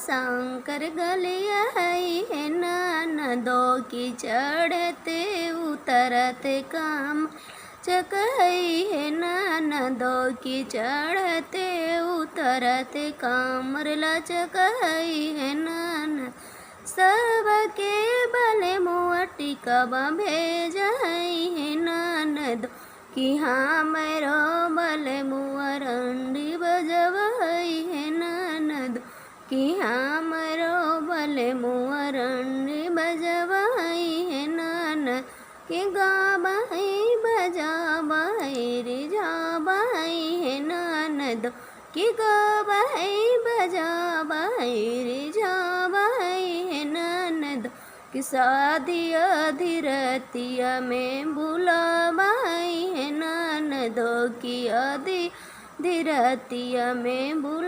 शंकर गलिया है ननदो की चढ़ते उतरते काम चकई है ननदो की चढ़ते उतरते कामर लचकई है नन सबके बले मुआ टिकबा भेज है ननदो कि हाँ मेरो बले मुआ रंडी बजवई है ननदो कि हाँ मेरो बले मुआ रंडी बजवई है ननद कि गाबई बजाबई रिझाबई है ननदो कि गाबई बजाबई रिझाबई है ननदो कि शादी अधिरतिया में बुलाबई है ननदो कि अधिरतिया में बुला